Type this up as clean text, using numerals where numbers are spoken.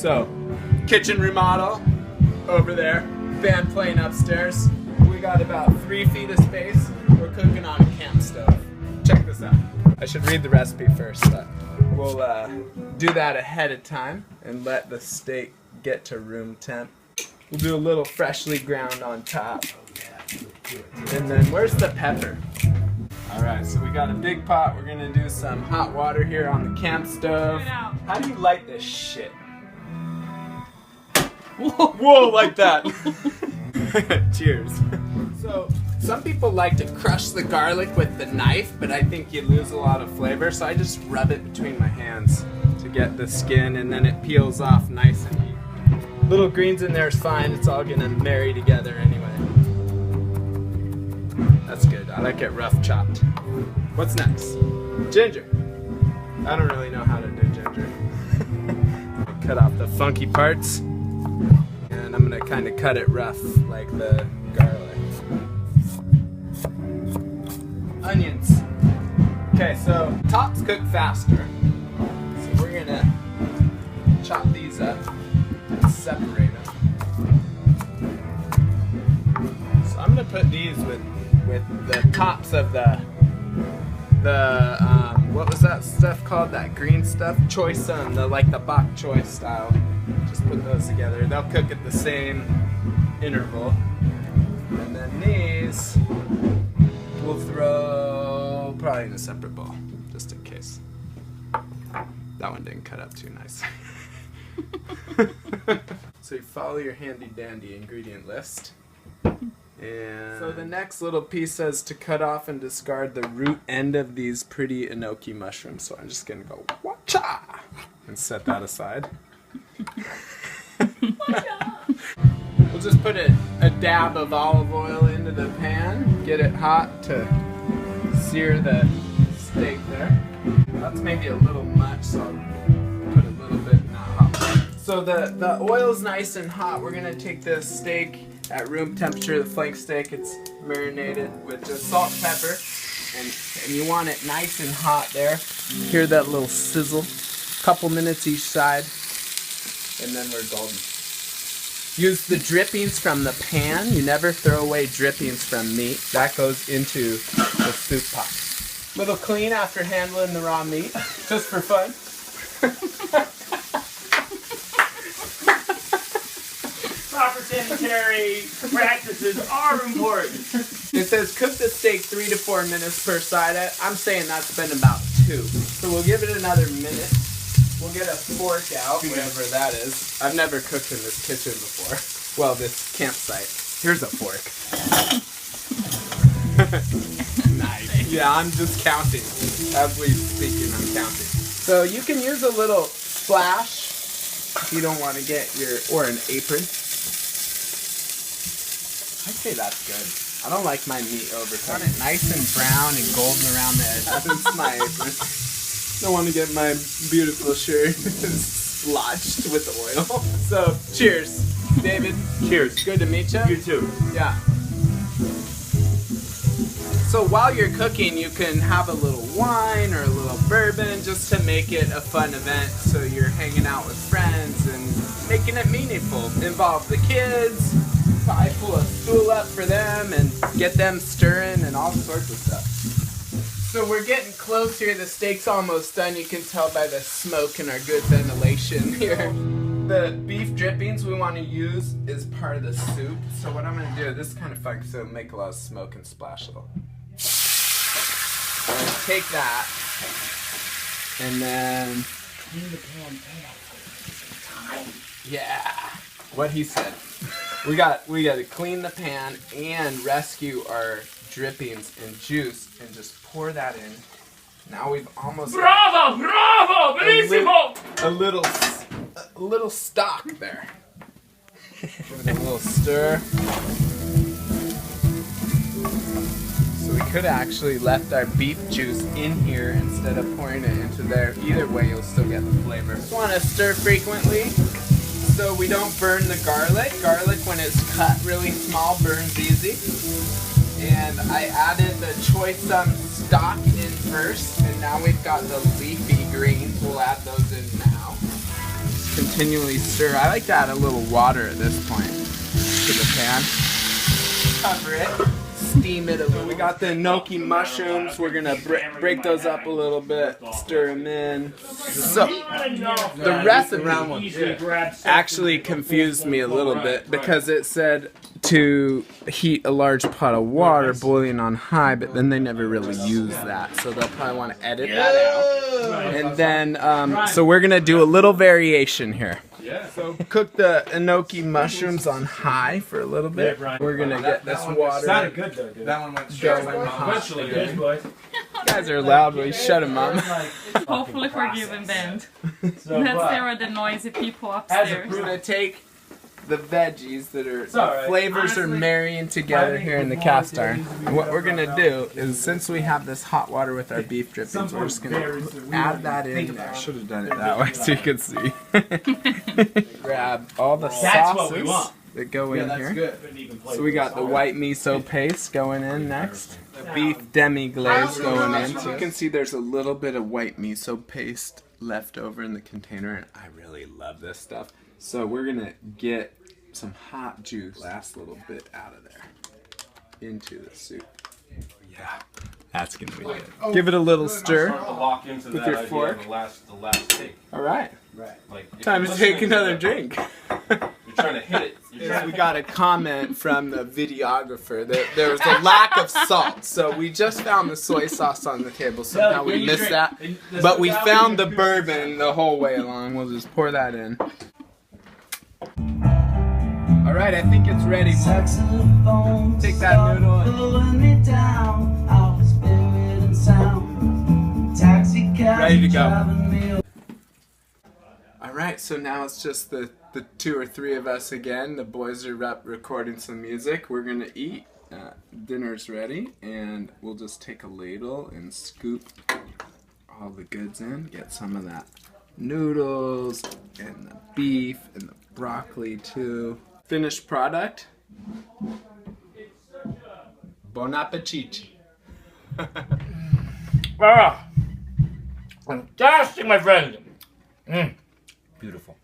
So, kitchen remodel over there, band playing upstairs. We got about 3 feet of space. We're cooking on a camp stove. Check this out. I should read the recipe first, but we'll do that ahead of time and let the steak get to room temp. We'll do a little freshly ground on top. And then where's the pepper? Alright, so we got a big pot. We're gonna do some hot water here on the camp stove. How do you light this shit? Whoa, like that. Cheers. So, some people like to crush the garlic with the knife, but I think you lose a lot of flavor, so I just rub it between my hands to get the skin, and then it peels off nice and neat. Little greens in there is fine. It's all gonna marry together anyway. That's good. I like it rough chopped. What's next? Ginger. I don't really know how to do ginger. Cut off the funky parts. And I'm gonna kind of cut it rough like the garlic. Onions. Okay, so tops cook faster. So we're gonna chop these up and separate them. So I'm gonna put these with the tops of the what was that stuff called? That green stuff? Choy sun, like the bok choy style. Just put those together. They'll cook at the same interval. And then these we'll throw probably in a separate bowl, just in case. That one didn't cut up too nice. So you follow your handy dandy ingredient list. And so the next little piece says to cut off and discard the root end of these pretty enoki mushrooms. So I'm just gonna go wacha and set that aside. We'll just put a dab of olive oil into the pan, get it hot to sear the steak there. That's maybe a little much, so I'll put a little bit in that hot water. So the oil's nice and hot. We're gonna take the steak at room temperature, the flank steak. It's marinated with just salt, pepper, and you want it nice and hot there. Hear that little sizzle? Couple minutes each side, and then we're golden. Use the drippings from the pan. You never throw away drippings from meat. That goes into the soup pot. Little clean after handling the raw meat, just for fun. Proper sanitary practices are important. It says cook the steak 3 to 4 minutes per side. I'm saying that's been about 2. So we'll give it another minute. We'll get a fork out, whatever that is. I've never cooked in this kitchen before. Well, this campsite. Here's a fork. Nice. Yeah, I'm just counting. As we speaking, I'm counting. So you can use a little splash if you don't want to get or an apron. I'd say that's good. I don't like my meat overcooked. I want it nice and brown and golden around the edge. That's my apron. Don't want to get my beautiful shirt splotched with oil. So, cheers, David. Cheers. Good to meet you. You too. Yeah. So while you're cooking, you can have a little wine or a little bourbon just to make it a fun event. So you're hanging out with friends and making it meaningful. Involve the kids. I pull a stool up for them and get them stirring and all sorts of stuff. So we're getting close here. The steak's almost done. You can tell by the smoke and our good ventilation here. The beef drippings we want to use is part of the soup. So what I'm going to do, this is kind of fun because it'll make a lot of smoke and splash a little. I'm going to take that and then clean the pan out. Yeah, what he said. We got to clean the pan and rescue our drippings and juice and just pour that in. Now we've almost bravo, bellissimo! A little stock there. Give it a little stir. So we could actually left our beef juice in here instead of pouring it into there. Either way, you'll still get the flavor. Just want to stir frequently so we don't burn the garlic. Garlic, when it's cut really small, burns easy. And I added the choy sum stock in first, and now we've got the leafy greens. We'll add those in now. continually stir. I like to add a little water at this point to the pan. Cover it. Steam it a little. We got the gnocchi mushrooms. We're gonna break those up a little bit, stir them in. So the recipe actually confused me a little bit because it said to heat a large pot of water boiling on high, but then they never really use that, so they'll probably want to edit that out. And then, so we're gonna do a little variation here. So cook the gnocchi mushrooms on high for a little bit. We're gonna get this water. Sounded good though, dude. That one went straight. You guys are loud, but shut them up. Hopefully forgiven band. That's there are the noisy people upstairs. We're gonna take the veggies that are the flavors are marrying together here in the cast iron. And what we're gonna do is, since we have this hot water with our beef drippings, we're just gonna add that in there. Should have done it that way so you could see. Grab all the sauces that go in here. So we got the white miso paste going in next. The beef demi-glaze going in. So you can see there's a little bit of white miso paste left over in the container, and I really love this stuff. So we're gonna get some hot juice, last little bit out of there, into the soup. Yeah, that's gonna be good. Give it a little stir with your fork. The last take. All right. Like, Time to take another drink. You're trying to hit it. We got a comment from the videographer that there was a lack of salt, so we just found the soy sauce on the table. Somehow we missed that, but we found the bourbon the whole way along. We'll just pour that in. All right, I think it's ready. Take that noodle and ready to go. All right, so now it's just the 2 or 3 of us again. The boys are up recording some music. We're gonna eat. Dinner's ready, and we'll just take a ladle and scoop all the goods in. Get some of that noodles and the beef and the broccoli too. Finished product. Bon appetit. Fantastic, my friend. Beautiful.